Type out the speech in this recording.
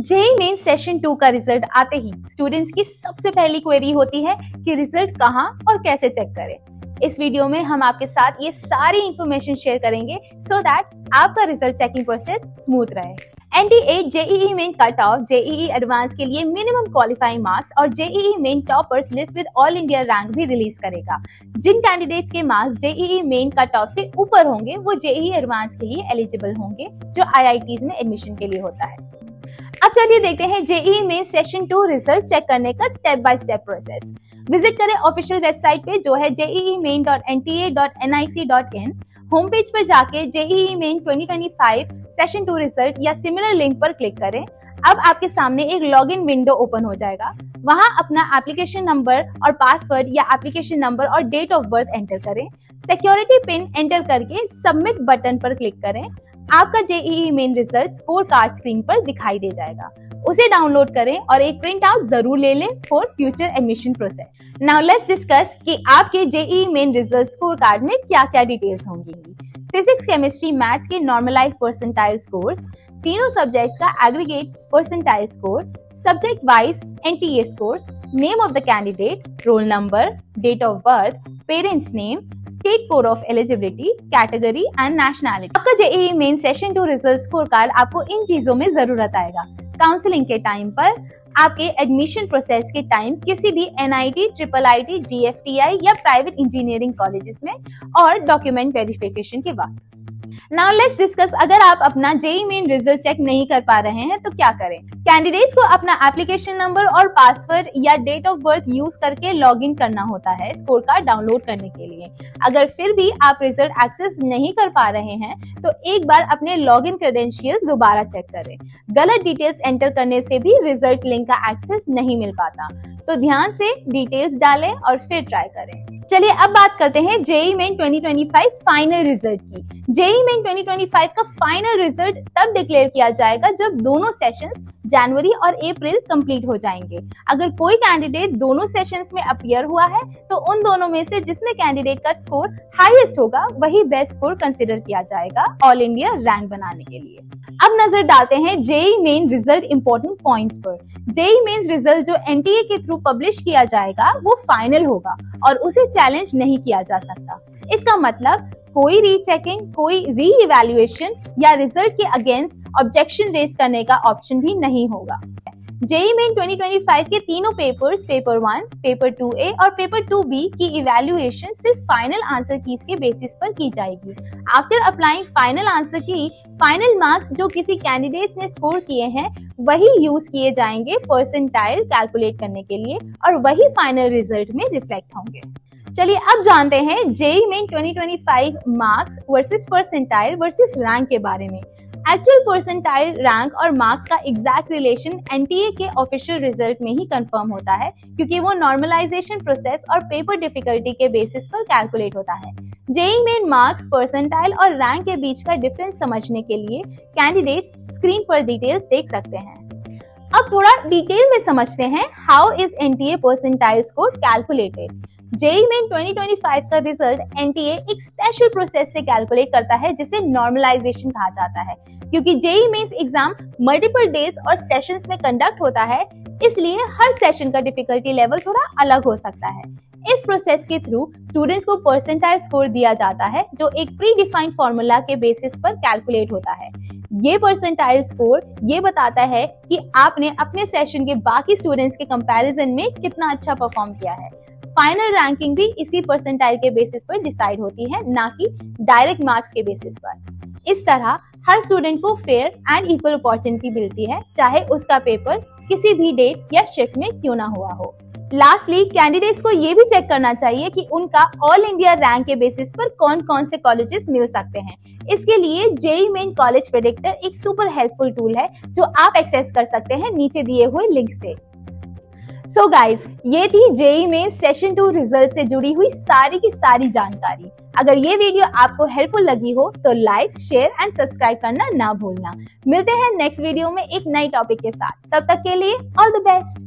JEE Main session 2 का result आते ही students की सबसे पहली क्वेरी होती है कि रिजल्ट कहां और कैसे चेक करें। इस वीडियो में हम आपके साथ ये सारी इंफॉर्मेशन शेयर करेंगे सो दैट आपका रिजल्ट चेकिंग प्रोसेस स्मूथ रहे। NDA JEE main cut off JEE advance के लिए मिनिमम क्वालिफाइंग मार्क्स और JEE main toppers list with all India rank भी रिलीज करेगा। जिन कैंडिडेट्स के marks JEE main cut off से ऊपर होंगे वो जेईई एडवांस के लिए एलिजिबल होंगे, जो आईआईटीज में एडमिशन के लिए होता है। अब चलिए देखते हैं JEE Main session 2 result check करने का step by step process. Visit करें ऑफिशियल वेबसाइट पे जो है jeiimain.nta.nic.in। होम पेज पर जाके जेईई मेन 2025 सेशन 2 रिजल्ट या सिमिलर लिंक पर क्लिक करें। अब आपके सामने एक लॉगिन विंडो ओपन हो जाएगा। वहां अपना एप्लीकेशन नंबर और पासवर्ड या एप्लीकेशन नंबर और डेट ऑफ बर्थ एंटर करें। सिक्योरिटी पिन एंटर करके सबमिट बटन पर क्लिक करें। आपका JEE Main result score card screen पर दिखाई दे जाएगा। उसे डाउनलोड करें और एक प्रिंट आउट जरूर ले लें for future admission process. Now let's discuss कि आपके JEE Main result score card में क्या क्या डिटेल्स होंगी। फिजिक्स, केमिस्ट्री, मैथ्स के नॉर्मलाइज परसेंटाइल स्कोर्स, तीनों सब्जेक्ट्स का aggregate percentile score, subject wise NTA scores, name of the candidate, roll number, date of birth, parents name, state code of eligibility, category and nationality. आपका JEE Main session 2 result score card आपको इन चीजों में जरूरत आएगा। Counselling के time पर, आपके एडमिशन प्रोसेस के टाइम किसी भी एनआईटी, ट्रिपल आईटी, जीएफटीआई या प्राइवेट इंजीनियरिंग कॉलेजेस में, और डॉक्यूमेंट वेरिफिकेशन के बाद। नाउ लेट्स डिस्कस, अगर आप अपना जेईई मेन रिजल्ट चेक नहीं कर पा रहे हैं तो क्या करें। कैंडिडेट्स को अपना एप्लीकेशन नंबर और पासवर्ड या डेट ऑफ बर्थ यूज करके लॉगिन करना होता है स्कोर कार्ड डाउनलोड करने के लिए। अगर फिर भी आप रिजल्ट एक्सेस नहीं कर पा रहे हैं तो एक बार अपने लॉगिन क्रेडेंशियल्स दोबारा चेक करें। गलत डिटेल्स एंटर करने से भी रिजल्ट लिंक का एक्सेस नहीं मिल पाता, तो ध्यान से डिटेल्स डालें और फिर ट्राई करें। चलिए अब बात करते हैं जेईई मेन 2025 फाइनल रिजल्ट की। जेईई मेन 2025 का फाइनल रिजल्ट तब डिक्लेयर किया जाएगा जब दोनों सेशंस जनवरी और अप्रैल कंप्लीट हो जाएंगे। अगर कोई कैंडिडेट दोनों सेशंस में अपीयर हुआ है तो उन दोनों में से जिसमें कैंडिडेट का स्कोर हाईएस्ट होगा वही बेस्ट स्कोर कंसिडर किया जाएगा ऑल इंडिया रैंक बनाने के लिए। अब नजर डालते हैं JEE Main result important points पर। जेईई मेन रिजल्ट जो एनटीए के थ्रू पब्लिश किया जाएगा वो फाइनल होगा और उसे चैलेंज नहीं किया जा सकता। इसका मतलब कोई रीचेकिंग, कोई री इवैल्यूएशन या रिजल्ट के अगेंस्ट ऑब्जेक्शन रेज करने का ऑप्शन भी नहीं होगा। जेईई मेन 2025 के तीनों पेपर्स, पेपर 1, पेपर 2A और पेपर 2B की इवैल्यूएशन सिर्फ फाइनल आंसर कीज के बेसिस पर की जाएगी। आफ्टर अप्लाइंग फाइनल आंसर की, फाइनल मार्क्स जो किसी कैंडिडेट्स ने स्कोर किए हैं वही यूज किए जाएंगे परसेंटाइल कैलकुलेट करने के लिए और वही फाइनल रिजल्ट में रिफ्लेक्ट होंगे। चलिए अब जानते हैं JEE Main 2025 marks versus percentile versus rank के बारे में। एक्चुअल परसेंटाइल रैंक और मार्क्स का एग्जैक्ट रिलेशन एनटीए के ऑफिशियल रिजल्ट में ही कंफर्म होता है, क्योंकि वो नॉर्मलाइजेशन प्रोसेस और पेपर डिफिकल्टी के बेसिस पर कैलकुलेट होता है। जेईई मेन मार्क्स, परसेंटाइल और रैंक के बीच का डिफरेंस समझने के लिए कैंडिडेट्स स्क्रीन पर डिटेल्स देख सकते हैं। अब थोड़ा डिटेल में समझते हैं how is NTA percentile score calculated. JEE Main 2025 का रिजल्ट एनटीए एक स्पेशल प्रोसेस से कैलकुलेट करता है जिसे नॉर्मलाइजेशन कहा जाता है। क्योंकि JEE Mains exam multiple days और सेशंस में कंडक्ट होता है, इसलिए हर सेशन का डिफिकल्टी लेवल थोड़ा अलग हो सकता है। इस प्रोसेस के थ्रू स्टूडेंट्स को परसेंटाइल स्कोर दिया जाता है जो एक प्री डिफाइंड फॉर्मूला के बेसिस पर कैलकुलेट होता है। ये परसेंटाइल स्कोर ये बताता है कि आपने अपने सेशन के बाकी स्टूडेंट्स के कंपैरिजन में कितना अच्छा परफॉर्म किया है। फाइनल रैंकिंग भी इसी परसेंटाइल के बेसिस पर डिसाइड होती है, ना कि डायरेक्ट मार्क्स के बेसिस पर। इस तरह हर स्टूडेंट को फेयर एंड इक्वल अपॉर्चुनिटी मिलती है, चाहे उसका पेपर किसी भी डेट या शिफ्ट में क्यों ना हुआ हो। लास्टली, कैंडिडेट्स को ये भी चेक करना चाहिए कि उनका ऑल इंडिया रैंक के बेसिस पर कौन कौन से कॉलेजेस मिल सकते हैं। इसके लिए जेईई मेन कॉलेज प्रेडिक्टर एक सुपर हेल्पफुल टूल है जो आप एक्सेस कर सकते हैं नीचे दिए हुए लिंक से। सो गाइज, ये थी जेईई मेन सेशन 2 रिजल्ट से जुड़ी हुई सारी की सारी जानकारी। अगर ये वीडियो आपको हेल्पफुल लगी हो तो लाइक, शेयर एंड सब्सक्राइब करना ना भूलना। मिलते हैं नेक्स्ट वीडियो में एक नई टॉपिक के साथ। तब तक के लिए ऑल द बेस्ट।